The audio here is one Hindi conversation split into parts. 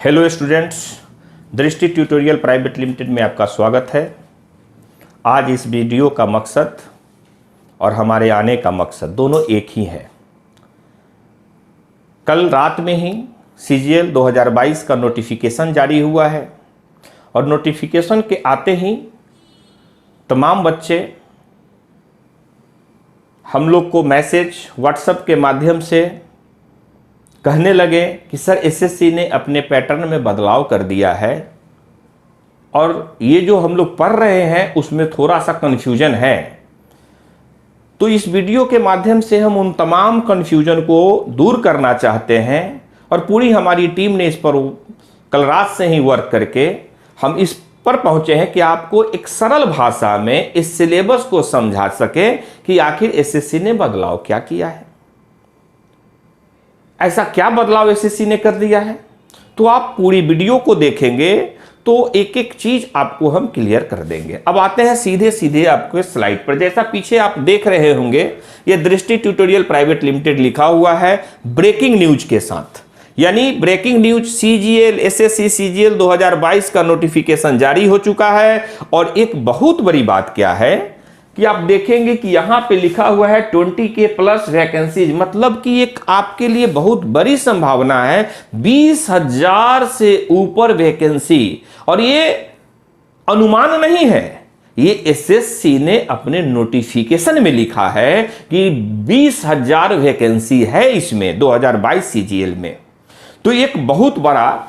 हेलो स्टूडेंट्स, दृष्टि ट्यूटोरियल प्राइवेट लिमिटेड में आपका स्वागत है। आज इस वीडियो का मकसद और हमारे आने का मकसद दोनों एक ही है। कल रात में ही CGL 2022 का नोटिफिकेशन जारी हुआ है और नोटिफिकेशन के आते ही तमाम बच्चे हम लोग को मैसेज व्हाट्सएप के माध्यम से कहने लगे कि सर SSC ने अपने पैटर्न में बदलाव कर दिया है और ये जो हम लोग पढ़ रहे हैं उसमें थोड़ा सा कन्फ्यूजन है। तो इस वीडियो के माध्यम से हम उन तमाम कन्फ्यूजन को दूर करना चाहते हैं और पूरी हमारी टीम ने इस पर कल रात से ही वर्क करके हम इस पर पहुंचे हैं कि आपको एक सरल भाषा में इस सिलेबस को समझा सके कि आखिर SSC ने बदलाव क्या किया है, ऐसा क्या बदलाव SSC ने कर दिया है। तो आप पूरी वीडियो को देखेंगे तो एक एक चीज आपको हम क्लियर कर देंगे। अब आते हैं सीधे सीधे आपके स्लाइड पर। जैसा पीछे आप देख रहे होंगे, ये दृष्टि ट्यूटोरियल प्राइवेट लिमिटेड लिखा हुआ है ब्रेकिंग न्यूज के साथ, यानी breaking news CGL SSC CGL 2022 का नोटिफिकेशन जारी हो चुका है। और एक बहुत बड़ी बात क्या है कि आप देखेंगे कि यहां पे लिखा हुआ है 20K प्लस वैकेंसीज, मतलब कि एक आपके लिए बहुत बड़ी संभावना है 20,000 से ऊपर वैकेंसी। और ये अनुमान नहीं है, ये SSC ने अपने नोटिफिकेशन में लिखा है कि 20,000 वैकेंसी है इसमें 2022 CGL में। तो एक बहुत बड़ा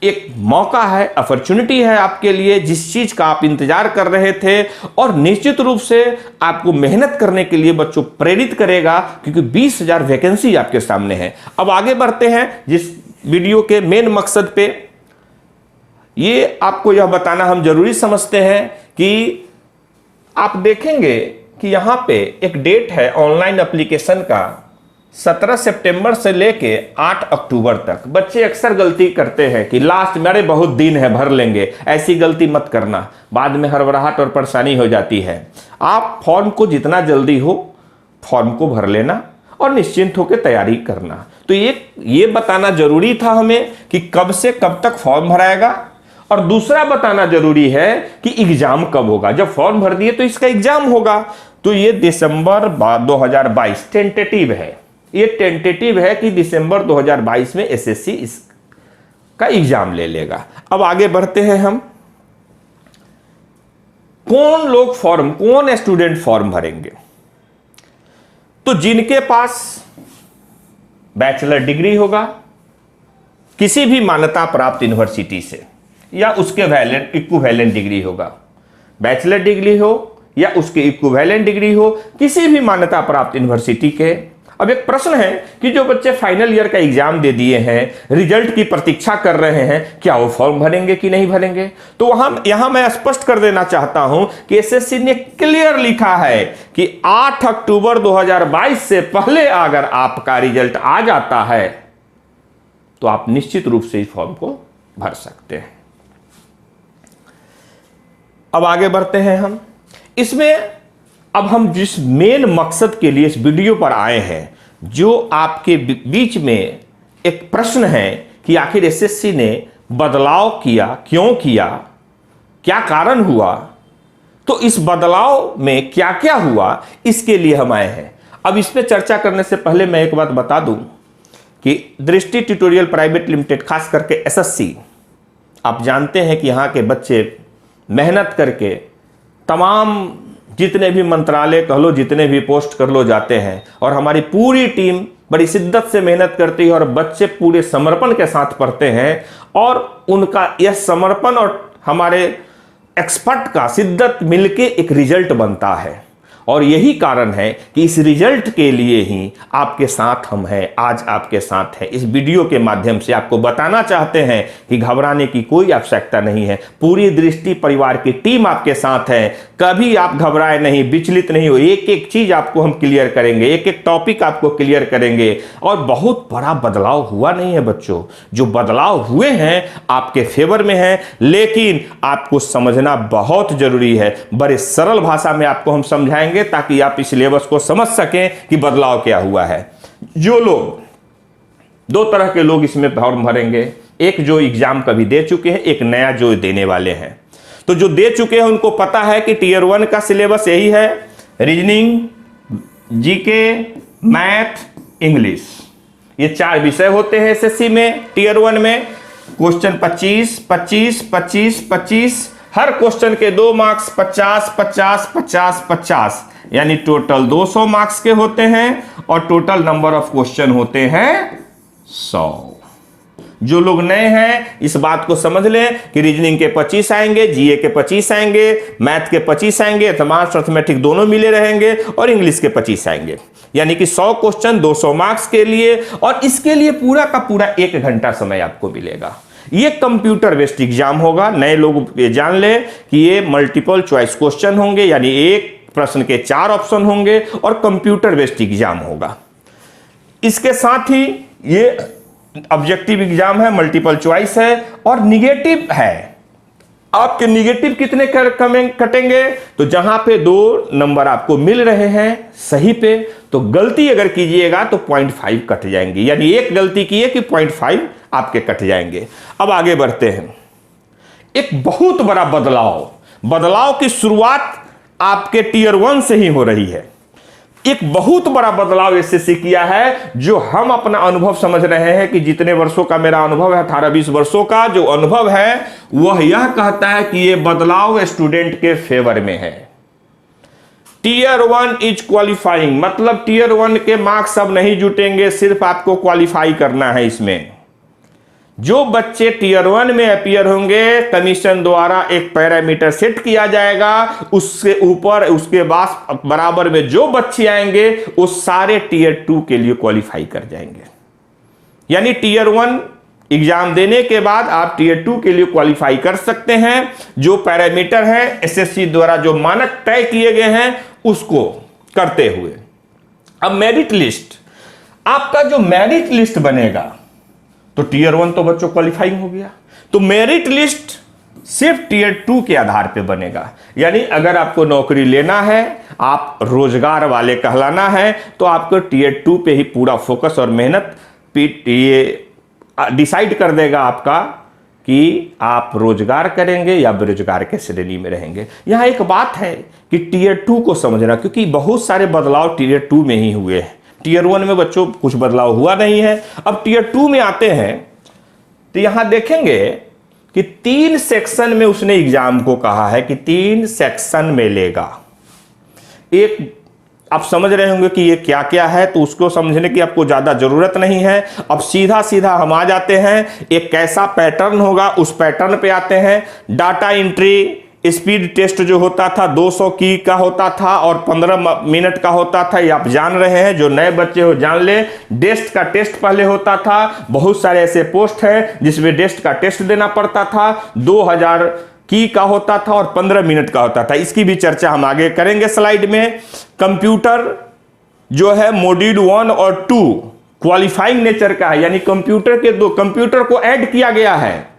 एक मौका है, अपॉर्चुनिटी है आपके लिए, जिस चीज का आप इंतजार कर रहे थे और निश्चित रूप से आपको मेहनत करने के लिए बच्चों प्रेरित करेगा, क्योंकि 20,000 वैकेंसी आपके सामने है। अब आगे बढ़ते हैं जिस वीडियो के मेन मकसद पे। ये आपको यह बताना हम जरूरी समझते हैं कि आप देखेंगे कि यहां पे एक डेट है ऑनलाइन एप्लीकेशन का 17 सितंबर से लेके 8 अक्टूबर तक। बच्चे अक्सर गलती करते हैं कि लास्ट में अरे बहुत दिन है भर लेंगे, ऐसी गलती मत करना, बाद में हड़बड़ाहट और परेशानी हो जाती है। आप फॉर्म को जितना जल्दी हो फॉर्म को भर लेना और निश्चिंत होकर तैयारी करना। तो ये बताना जरूरी था हमें कि कब से कब तक फॉर्म भराएगा, और दूसरा बताना जरूरी है कि एग्जाम कब होगा। जब फॉर्म भर दिए तो इसका एग्जाम होगा। तो ये दिसंबर 2022 टेंटेटिव है, ये टेंटेटिव है कि दिसंबर 2022 में SSC इसका एग्जाम ले लेगा। अब आगे बढ़ते हैं हम। कौन स्टूडेंट फॉर्म भरेंगे? तो जिनके पास बैचलर डिग्री होगा किसी भी मान्यता प्राप्त यूनिवर्सिटी से, या उसके इक्विवेलेंट डिग्री होगा, बैचलर डिग्री हो या उसके इक्विवेलेंट डिग्री हो, किसी भी मान्यता प्राप्त यूनिवर्सिटी के। अब एक प्रश्न है कि जो बच्चे फाइनल ईयर का एग्जाम दे दिए हैं, रिजल्ट की प्रतीक्षा कर रहे हैं, क्या वो फॉर्म भरेंगे कि नहीं भरेंगे? तो यहां मैं स्पष्ट कर देना चाहता हूं कि SSC ने क्लियर लिखा है कि 8 अक्टूबर 2022 से पहले अगर आपका रिजल्ट आ जाता है तो आप निश्चित रूप से इस फॉर्म को भर सकते हैं। अब आगे बढ़ते हैं हम इसमें। अब हम जिस मेन मकसद के लिए इस वीडियो पर आए हैं, जो आपके बीच में एक प्रश्न है कि आखिर SSC ने बदलाव किया, क्यों किया, क्या कारण हुआ, तो इस बदलाव में क्या क्या हुआ, इसके लिए हम आए हैं। अब इस पे चर्चा करने से पहले मैं एक बात बता दूं कि दृष्टि ट्यूटोरियल प्राइवेट लिमिटेड, खास करके SSC, आप जानते हैं कि यहां के बच्चे मेहनत करके तमाम जितने भी मंत्रालय कह लो, जितने भी पोस्ट कर लो जाते हैं, और हमारी पूरी टीम बड़ी शिद्दत से मेहनत करती है और बच्चे पूरे समर्पण के साथ पढ़ते हैं। और उनका यह समर्पण और हमारे एक्सपर्ट का शिद्दत मिलके एक रिजल्ट बनता है। और यही कारण है कि इस रिजल्ट के लिए ही आपके साथ हम हैं, आज आपके साथ हैं। इस वीडियो के माध्यम से आपको बताना चाहते हैं कि घबराने की कोई आवश्यकता नहीं है। पूरी दृष्टि परिवार की टीम आपके साथ है, कभी आप घबराए नहीं, विचलित नहीं हो। एक एक चीज आपको हम क्लियर करेंगे, एक एक टॉपिक आपको क्लियर करेंगे। और बहुत बड़ा बदलाव हुआ नहीं है बच्चों, जो बदलाव हुए हैं आपके फेवर में है, लेकिन आपको समझना बहुत जरूरी है। बड़े सरल भाषा में आपको हम समझाएंगे ताकि आप इस सिलेबस को समझ सकें कि बदलाव क्या हुआ है। जो लोग, दो तरह के लोग इसमें फॉर्म भरेंगे। एक जो एग्जाम कभी दे चुके हैं, एक नया जो देने वाले हैं। तो जो दे चुके हैं उनको पता है कि टियर 1 का सिलेबस यही है, रीजनिंग, जीके, मैथ, इंग्लिश, ये 4 विषय होते हैं एसएससी में। टियर 1 में क्वेश्चन 25, 25, 25, 25, हर क्वेश्चन के 2 मार्क्स, 50, 50, 50, 50, यानी टोटल 200 मार्क्स के होते हैं और टोटल नंबर ऑफ क्वेश्चन होते हैं 100। जो लोग नए हैं इस बात को समझ लें कि रीजनिंग के 25 आएंगे, जीए के 25 आएंगे, मैथ के 25 आएंगे, एडवांस अर्थमेटिक दोनों मिले रहेंगे और इंग्लिश के 25 आएंगे, यानी कि 100 क्वेश्चन 200 मार्क्स के लिए। और इसके लिए पूरा का पूरा 1 घंटा समय आपको मिलेगा। ये कंप्यूटर बेस्ड एग्जाम होगा। नए लोग ये जान ले कि ये मल्टीपल चॉइस क्वेश्चन होंगे, यानी एक प्रश्न के 4 ऑप्शन होंगे और कंप्यूटर बेस्ड एग्जाम होगा। इसके साथ ही ये ऑब्जेक्टिव एग्जाम है, मल्टीपल चॉइस है और निगेटिव है। आपके निगेटिव कितने कटेंगे? तो जहां पे 2 नंबर आपको मिल रहे हैं सही पे, तो गलती अगर कीजिएगा तो 0.5 कट जाएंगे, यानी एक गलती किए कि 0.5 आपके कट जाएंगे। अब आगे बढ़ते हैं। एक बहुत बड़ा बदलाव की शुरुआत आपके टियर 1 से ही हो रही है। एक बहुत बड़ा बदलाव एसएससी किया है, जो हम अपना अनुभव समझ रहे हैं कि जितने वर्षों का मेरा अनुभव है, 18-20 वर्षों का जो अनुभव है, वह यह कहता है कि यह बदलाव स्टूडेंट के फेवर में है। टियर 1 इज क्वालिफाइंग, मतलब टियर 1 के मार्क्स अब नहीं जुटेंगे, सिर्फ आपको क्वालिफाई करना है। इसमें जो बच्चे टियर 1 में अपीयर होंगे, कमीशन द्वारा एक पैरामीटर सेट किया जाएगा, उससे ऊपर उसके बाद बराबर में जो बच्चे आएंगे वो सारे टियर 2 के लिए क्वालिफाई कर जाएंगे। यानी टियर 1 एग्जाम देने के बाद आप टियर 2 के लिए क्वालिफाई कर सकते हैं। जो पैरामीटर है एसएससी द्वारा जो मानक तय किए गए हैं उसको करते हुए। अब मेरिट लिस्ट, आपका जो मेरिट लिस्ट बनेगा, तो टियर 1 तो बच्चों क्वालिफाइंग हो गया, तो मेरिट लिस्ट सिर्फ टियर 2 के आधार पे बनेगा। यानी अगर आपको नौकरी लेना है, आप रोजगार वाले कहलाना है, तो आपको टियर 2 पे ही पूरा फोकस और मेहनत ये डिसाइड कर देगा आपका कि आप रोजगार करेंगे या बेरोजगार के श्रेणी में रहेंगे। यहां एक बात है कि टियर 2 को समझना, क्योंकि बहुत सारे बदलाव टियर 2 में ही हुए हैं। टियर 1 में बच्चों कुछ बदलाव हुआ नहीं है। अब टियर 2 में आते हैं तो यहां देखेंगे कि 3 सेक्शन में उसने एग्जाम को कहा है कि 3 सेक्शन में लेगा। एक आप समझ रहे होंगे कि ये क्या क्या है, तो उसको समझने की आपको ज्यादा जरूरत नहीं है। अब सीधा सीधा हम आ जाते हैं, एक कैसा पैटर्न होगा उस पैटर्न पे आते हैं। डाटा एंट्री स्पीड टेस्ट जो होता था 200 की का होता था और 15 मिनट का होता था, ये आप जान रहे हैं। जो नए बच्चे हो जान ले, डेस्ट का टेस्ट पहले होता था। बहुत सारे ऐसे पोस्ट हैं जिसमें डेस्ट का टेस्ट देना पड़ता था। 2000 की का होता था और 15 मिनट का होता था। इसकी भी चर्चा हम आगे करेंगे स्लाइड में। कंप्यूटर जो है मॉड्यूल 1 और 2 क्वालिफाइंग नेचर का है, यानी कंप्यूटर को ऐड किया गया है।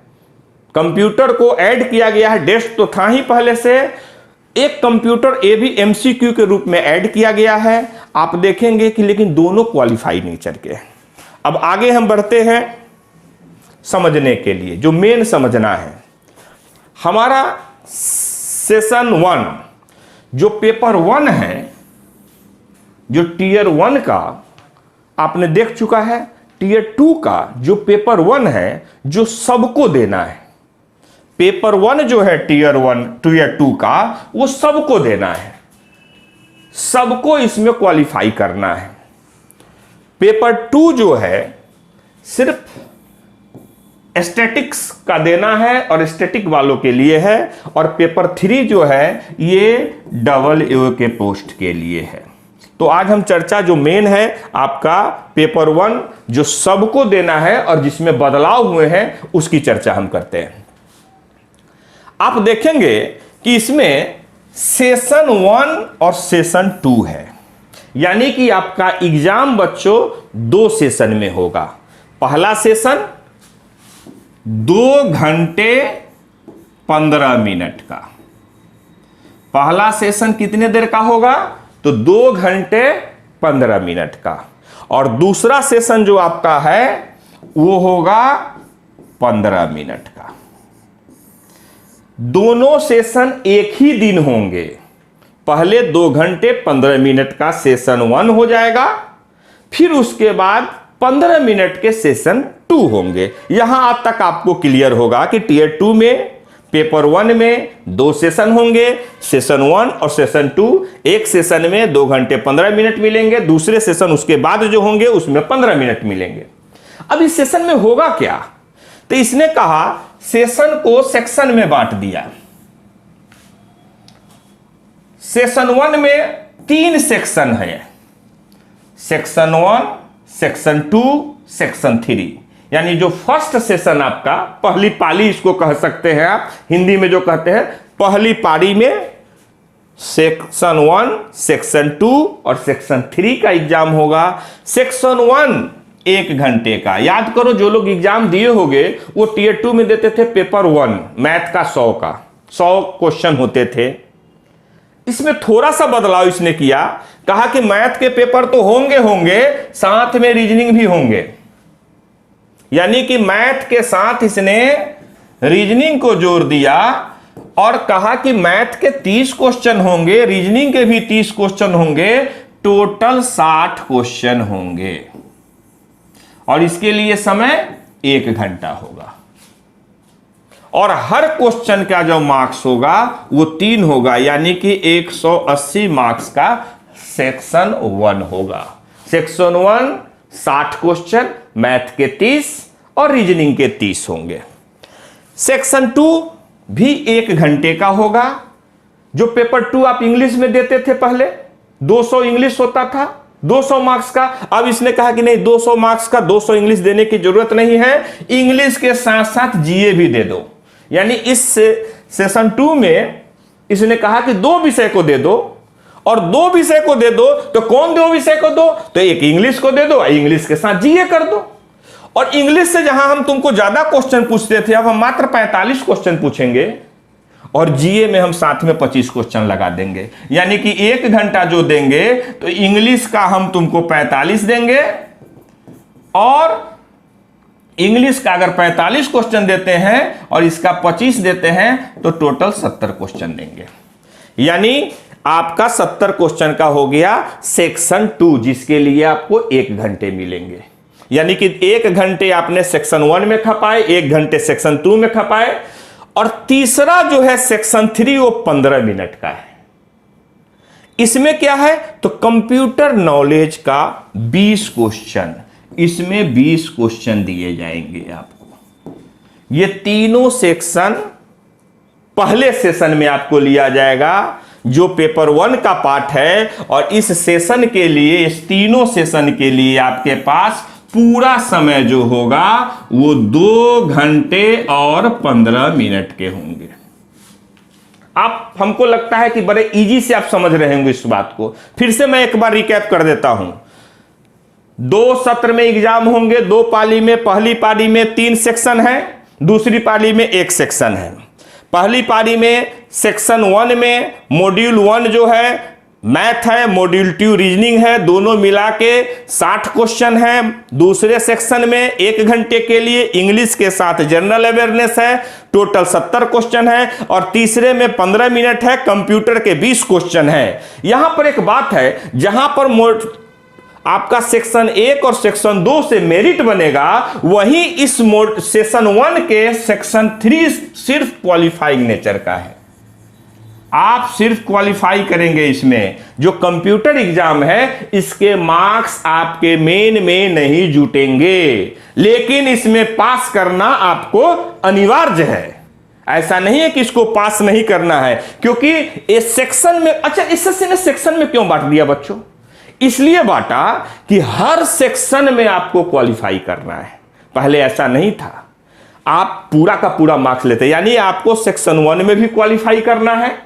कंप्यूटर को ऐड किया गया है, डेस्क तो था ही पहले से। एक कंप्यूटर ये भी एमसीक्यू के रूप में ऐड किया गया है। आप देखेंगे कि लेकिन दोनों क्वालिफाई नेचर के। अब आगे हम बढ़ते हैं समझने के लिए, जो मेन समझना है। हमारा सेशन 1 जो पेपर 1 है, जो टियर 1 का आपने देख चुका है। टियर 2 का जो पेपर 1 है, जो सबको देना है। पेपर 1 जो है टियर 1 टियर 2 का, वो सबको देना है, सबको इसमें क्वालिफाई करना है। पेपर 2 जो है सिर्फ स्टैटिक्स का देना है और स्टैटिक वालों के लिए है, और पेपर 3 जो है ये डबल ए के पोस्ट के लिए है। तो आज हम चर्चा जो मेन है आपका पेपर 1 जो सबको देना है और जिसमें बदलाव हुए हैं उसकी चर्चा हम करते हैं। आप देखेंगे कि इसमें सेशन 1 और सेशन 2 है, यानी कि आपका एग्जाम बच्चों 2 सेशन में होगा। पहला सेशन 2 घंटे 15 मिनट का, पहला सेशन कितने देर का होगा? तो 2 घंटे 15 मिनट का। और दूसरा सेशन जो आपका है वो होगा 15 मिनट का। दोनों सेशन एक ही दिन होंगे। पहले 2 घंटे 15 मिनट का सेशन 1 हो जाएगा, फिर उसके बाद 15 मिनट के सेशन 2 होंगे। यहां तक आपको क्लियर होगा कि टीयर 2 में पेपर 1 में 2 सेशन होंगे, सेशन 1 और सेशन 2। एक सेशन में 2 घंटे 15 मिनट मिलेंगे, दूसरे सेशन उसके बाद जो होंगे उसमें 15 मिनट मिलेंगे। अब इस सेशन में होगा क्या? तो इसने कहा सेशन को सेक्शन में बांट दिया। सेशन 1 में 3 सेक्शन है, सेक्शन 1, सेक्शन 2, सेक्शन 3। यानी जो फर्स्ट सेशन आपका, पहली पाली इसको कह सकते हैं आप, हिंदी में जो कहते हैं पहली पारी में सेक्शन 1, सेक्शन 2 और सेक्शन 3 का एग्जाम होगा। सेक्शन 1 1 घंटे का। याद करो, जो लोग एग्जाम दिए होंगे वो टीयर 2 में देते थे पेपर 1 मैथ का 100 क्वेश्चन होते थे। इसमें थोड़ा सा बदलाव इसने किया, कहा कि मैथ के पेपर तो होंगे साथ में रीजनिंग भी होंगे। यानी कि मैथ के साथ इसने रीजनिंग को जोड़ दिया और कहा कि मैथ के 30 क्वेश्चन होंगे, रीजनिंग के भी 30 क्वेश्चन होंगे, टोटल 60 क्वेश्चन होंगे और इसके लिए समय 1 घंटा होगा। और हर क्वेश्चन का जो मार्क्स होगा वो 3 होगा, यानी कि 180 मार्क्स का सेक्शन 1 होगा। सेक्शन 1 60 क्वेश्चन, मैथ के 30 और रीजनिंग के 30 होंगे। सेक्शन 2 भी 1 घंटे का होगा। जो पेपर 2 आप इंग्लिश में देते थे पहले, 200 इंग्लिश होता था, 200 मार्क्स का। अब इसने कहा कि नहीं, 200 मार्क्स का 200 इंग्लिश देने की जरूरत नहीं है, इंग्लिश के साथ साथ जीए भी दे दो। यानी इस सेशन 2 में इसने कहा कि 2 विषय को दे दो, और 2 विषय को दे दो तो कौन 2 विषय को दो? तो एक इंग्लिश को दे दो, इंग्लिश के साथ जीए कर दो। और इंग्लिश से जहां हम तुमको ज्यादा क्वेश्चन पूछते थे, अब हम मात्र 45 क्वेश्चन पूछेंगे और जीए में हम साथ में 25 क्वेश्चन लगा देंगे। यानी कि 1 घंटा जो देंगे तो इंग्लिश का हम तुमको 45 देंगे, और इंग्लिश का अगर 45 क्वेश्चन देते हैं और इसका 25 देते हैं तो टोटल 70 क्वेश्चन देंगे। यानी आपका 70 क्वेश्चन का हो गया सेक्शन 2, जिसके लिए आपको 1 घंटे मिलेंगे। यानी कि 1 घंटे आपने सेक्शन 1 में खपाए, 1 घंटे सेक्शन 2 में खपाए, और तीसरा जो है सेक्शन 3 वो 15 मिनट का है। इसमें क्या है? तो कंप्यूटर नॉलेज का 20 क्वेश्चन, इसमें 20 क्वेश्चन दिए जाएंगे आपको। ये तीनों सेक्शन पहले सेशन में आपको लिया जाएगा, जो पेपर 1 का पार्ट है, और इस सेशन के लिए, इस तीनों सेशन के लिए आपके पास पूरा समय जो होगा वो 2 घंटे और 15 मिनट के होंगे। आप, हमको लगता है कि बड़े इजी से आप समझ रहे होंगे इस बात को। फिर से मैं एक बार रिकैप कर देता हूं। 2 सत्र में एग्जाम होंगे, 2 पाली में। पहली पाली में 3 सेक्शन है, दूसरी पाली में 1 सेक्शन है। पहली पारी में सेक्शन 1 में मॉड्यूल 1 जो है मैथ है, मॉड्यूल 2 रीजनिंग है, दोनों मिला के 60 क्वेश्चन है। दूसरे सेक्शन में 1 घंटे के लिए इंग्लिश के साथ जनरल अवेयरनेस है, टोटल 70 क्वेश्चन है। और तीसरे में 15 मिनट है, कंप्यूटर के 20 क्वेश्चन है। यहां पर एक बात है, जहां पर आपका सेक्शन 1 और सेक्शन 2 से मेरिट बनेगा, वहीं इस सेशन 1 के सेक्शन 3 सिर्फ क्वालिफाइंग नेचर का है। आप सिर्फ क्वालिफाई करेंगे इसमें। जो कंप्यूटर एग्जाम है, इसके मार्क्स आपके मेन में नहीं जुटेंगे, लेकिन इसमें पास करना आपको अनिवार्य है। ऐसा नहीं है कि इसको पास नहीं करना है, क्योंकि इस सेक्शन में, अच्छा इस सेक्शन में क्यों बांट दिया बच्चों? इसलिए बांटा कि हर सेक्शन में आपको क्वालिफाई करना है। पहले ऐसा नहीं था, आप पूरा का पूरा मार्क्स लेते, यानी आपको सेक्शन 1 में भी क्वालिफाई करना है,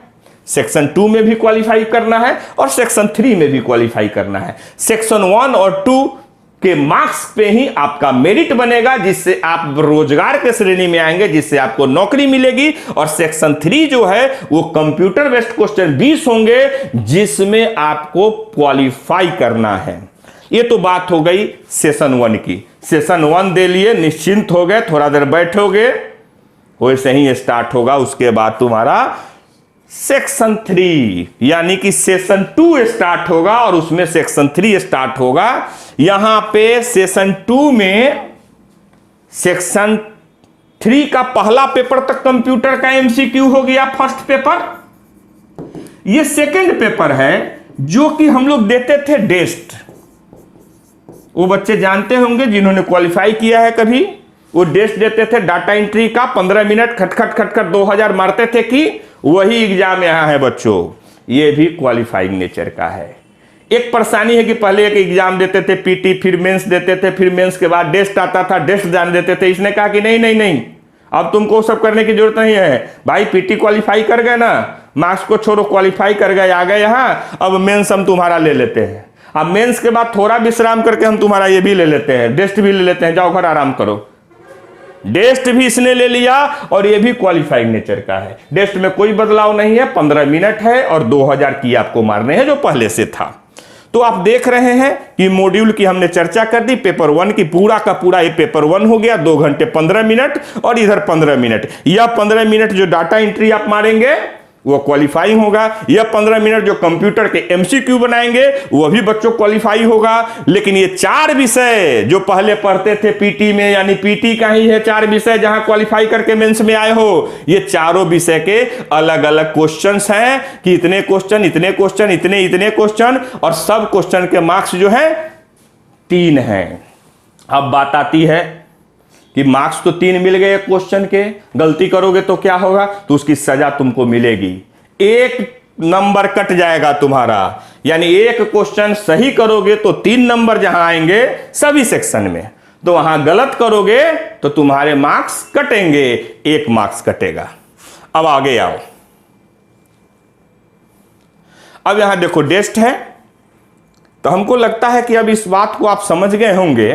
सेक्शन 2 में भी क्वालिफाई करना है और सेक्शन 3 में भी क्वालिफाई करना है। सेक्शन 1 और 2 के मार्क्स पे ही आपका मेरिट बनेगा, जिससे आप रोजगार के श्रेणी में आएंगे, जिससे आपको नौकरी मिलेगी। और सेक्शन 3 जो है वो कंप्यूटर बेस्ड क्वेश्चन 20 होंगे, जिसमें आपको क्वालिफाई करना है। ये तो बात हो गई सेशन 1 की। सेशन 1 दे लिए, निश्चिंत हो गए, थोड़ा देर बैठोगे, वैसे ही स्टार्ट होगा। उसके बाद तुम्हारा सेक्शन 3 यानी कि सेशन 2 स्टार्ट होगा और उसमें सेक्शन 3 स्टार्ट होगा। यहां पे सेशन 2 में सेक्शन 3 का पहला पेपर तक कंप्यूटर का एमसीक्यू हो गया, फर्स्ट पेपर। ये सेकंड पेपर है जो कि हम लोग देते थे डेस्ट। वो बच्चे जानते होंगे जिन्होंने क्वालिफाई किया है कभी, वो डेस्ट देते थे डाटा एंट्री का, 15 मिनट खटखट खटखट 2000 मारते थे कि वही एग्जाम यहां है बच्चों। ये भी क्वालिफाइंग नेचर का है। एक परेशानी है कि पहले एक एग्जाम देते थे पीटी, फिर मेंस देते थे, फिर मेंस के बाद डेस्ट आता था, डेस्ट जान देते थे। इसने कहा कि नहीं नहीं नहीं, अब तुमको सब करने की जरूरत नहीं है भाई, पीटी क्वालिफाई कर गए ना, मार्क्स को छोड़ो, क्वालिफाई कर गए, आ गए यहां, अब मेंस हम तुम्हारा ले लेते हैं। अब मेंस के बाद थोड़ा विश्राम करके हम तुम्हारा ये भी ले लेते हैं, डेस्ट भी ले लेते हैं, जाओ घर आराम करो। डेस्ट भी इसने ले लिया और ये भी क्वालिफाइंग नेचर का है। डेस्ट में कोई बदलाव नहीं है, 15 मिनट है और 2000 की आपको मारने हैं जो पहले से था। तो आप देख रहे हैं कि मॉड्यूल की हमने चर्चा कर दी। पेपर 1 की पूरा का पूरा ये पेपर 1 हो गया, 2 घंटे 15 मिनट और इधर 15 मिनट। यह 15 मिनट जो डाटा एंट्री आप मारेंगे वो क्वालिफाइंग होगा। यह 15 मिनट जो कंप्यूटर के एमसीक्यू बनाएंगे वो भी बच्चों क्वालिफाई होगा। लेकिन ये 4 विषय जो पहले पढ़ते थे पीटी में, यानी पीटी का ही है 4 विषय जहां क्वालिफाई करके मेंस में आए हो, ये चारों विषय के अलग अलग क्वेश्चंस हैं कि इतने क्वेश्चन, इतने क्वेश्चन, इतने इतने क्वेश्चन, और सब क्वेश्चन के मार्क्स जो है 3 हैं। अब बात आती है कि मार्क्स तो 3 मिल गए एक क्वेश्चन के, गलती करोगे तो क्या होगा, तो उसकी सजा तुमको मिलेगी, 1 नंबर कट जाएगा तुम्हारा। यानी एक क्वेश्चन सही करोगे तो 3 नंबर जहां आएंगे सभी सेक्शन में, तो वहां गलत करोगे तो तुम्हारे मार्क्स कटेंगे, 1 मार्क्स कटेगा। अब आगे आओ, अब यहां देखो डेस्ट है। तो हमको लगता है कि अब इस बात को आप समझ गए होंगे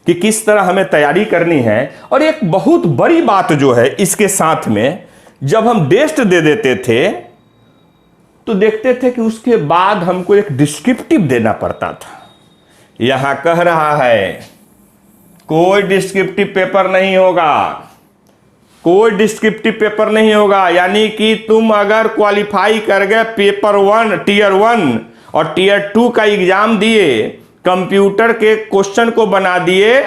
कि किस तरह हमें तैयारी करनी है। और एक बहुत बड़ी बात जो है इसके साथ में, जब हम डेस्ट दे देते थे तो देखते थे कि उसके बाद हमको एक डिस्क्रिप्टिव देना पड़ता था। यहां कह रहा है कोई डिस्क्रिप्टिव पेपर नहीं होगा, कोई डिस्क्रिप्टिव पेपर नहीं होगा। यानी कि तुम अगर क्वालिफाई कर गए पेपर 1 टीयर 1 और टीयर 2 का एग्जाम दिए, कंप्यूटर के क्वेश्चन को बना दिए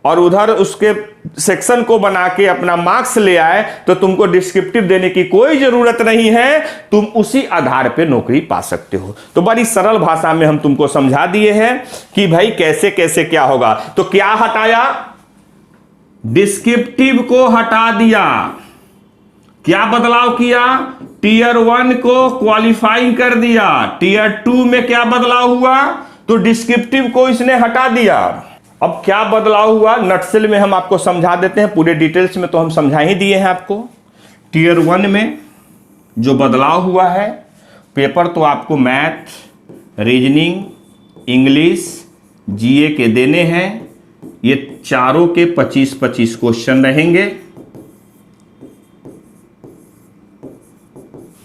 और उधर उसके सेक्शन को बना के अपना मार्क्स ले आए, तो तुमको डिस्क्रिप्टिव देने की कोई जरूरत नहीं है, तुम उसी आधार पे नौकरी पा सकते हो। तो बड़ी सरल भाषा में हम तुमको समझा दिए हैं कि भाई कैसे कैसे क्या होगा। तो क्या हटाया, डिस्क्रिप्टिव को हटा दिया। क्या बदलाव किया, टीयर 1 को क्वालिफाई कर दिया। टीयर 2 में क्या बदलाव हुआ, तो डिस्क्रिप्टिव को इसने हटा दिया। अब क्या बदलाव हुआ नटसेल में हम आपको समझा देते हैं, पूरे डिटेल्स में तो हम समझा ही दिए हैं आपको। टीयर 1 में जो बदलाव हुआ है, पेपर तो आपको मैथ, रीजनिंग, इंग्लिश, जीए के देने हैं। ये चारों के 25-25 क्वेश्चन रहेंगे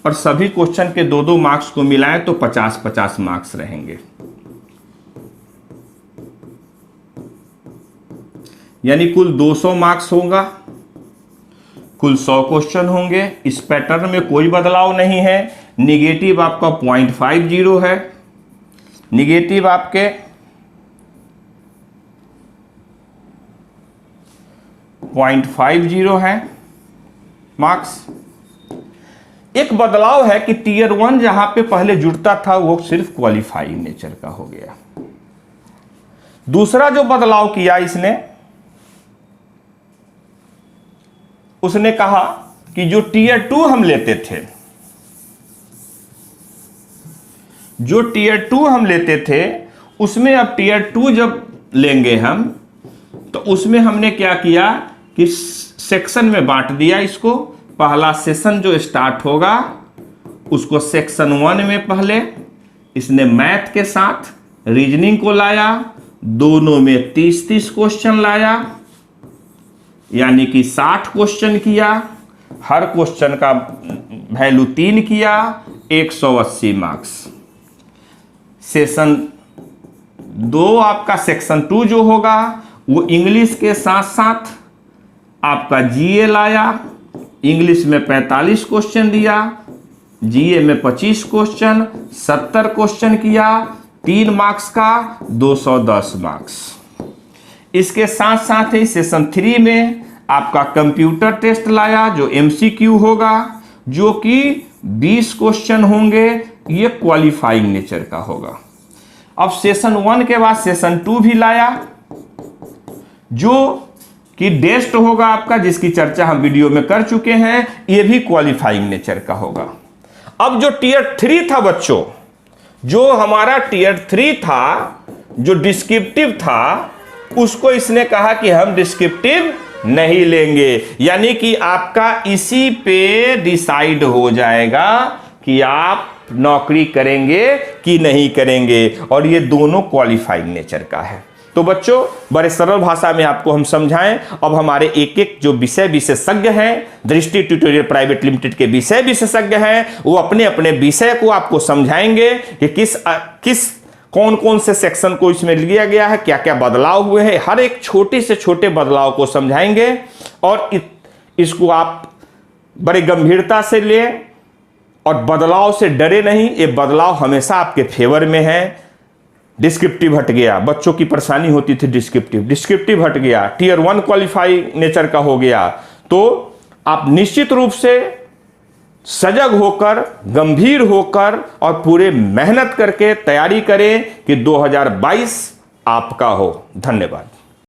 और सभी क्वेश्चन के 2-2 मार्क्स को मिलाएं तो 50-50 मार्क्स रहेंगे। यानी कुल 200 मार्क्स होगा, कुल 100 क्वेश्चन होंगे। इस पैटर्न में कोई बदलाव नहीं है। निगेटिव आपका 0.50 है, निगेटिव आपके 0.50 है मार्क्स। एक बदलाव है कि टीयर 1 जहां पे पहले जुड़ता था वो सिर्फ क्वालिफाइंग नेचर का हो गया। दूसरा जो बदलाव किया इसने, उसने कहा कि जो टीयर 2 हम लेते थे, जो टीयर 2 हम लेते थे उसमें अब टीयर 2 जब लेंगे हम, तो उसमें हमने क्या किया कि सेक्शन में बांट दिया इसको। पहला सेशन जो स्टार्ट होगा उसको सेक्शन 1 में पहले इसने मैथ के साथ रीजनिंग को लाया, दोनों में 30-30 क्वेश्चन लाया, यानी कि 60 क्वेश्चन किया। हर क्वेश्चन का वैल्यू 3 किया, 180 मार्क्स। सेशन 2 आपका सेक्शन 2 जो होगा वो इंग्लिश के साथ साथ आपका जीए लाया। इंग्लिश में 45 क्वेश्चन दिया, जीए में 25 क्वेश्चन, 70 क्वेश्चन किया, 3 मार्क्स का 210 मार्क्स। इसके साथ साथ ही सेशन 3 में आपका कंप्यूटर टेस्ट लाया जो एमसीक्यू होगा, जो कि 20 क्वेश्चन होंगे, ये क्वालिफाइंग नेचर का होगा। अब सेशन 1 के बाद सेशन 2 भी लाया, जो कि टेस्ट होगा आपका, जिसकी चर्चा हम वीडियो में कर चुके हैं, ये भी क्वालिफाइंग नेचर का होगा। अब जो टियर 3 था बच्चों, जो हमारा टियर 3 था, जो डिस्क्रिप्टिव था, उसको इसने कहा कि हम डिस्क्रिप्टिव नहीं लेंगे, यानी कि आपका इसी पे डिसाइड हो जाएगा कि आप नौकरी करेंगे कि नहीं करेंगे, और ये दोनों क्वालिफाइंग नेचर का है। तो बच्चों, बड़े सरल भाषा में आपको हम समझाएं। अब हमारे एक एक जो विषय विशेषज्ञ हैं, दृष्टि ट्यूटोरियल प्राइवेट लिमिटेड के विषय विशेषज्ञ हैं, वो अपने अपने विषय को आपको समझाएंगे कि किस कौन कौन से सेक्शन को इसमें लिया गया है, क्या क्या बदलाव हुए हैं, हर एक छोटे से छोटे बदलाव को समझाएंगे। और इसको आप बड़े गंभीरता से लें और बदलाव से डरे नहीं। ये बदलाव हमेशा आपके फेवर में है। डिस्क्रिप्टिव हट गया, बच्चों की परेशानी होती थी, डिस्क्रिप्टिव हट गया, टियर 1 क्वालिफाई नेचर का हो गया। तो आप निश्चित रूप से सजग होकर, गंभीर होकर और पूरे मेहनत करके तैयारी करें कि 2022 आपका हो। धन्यवाद।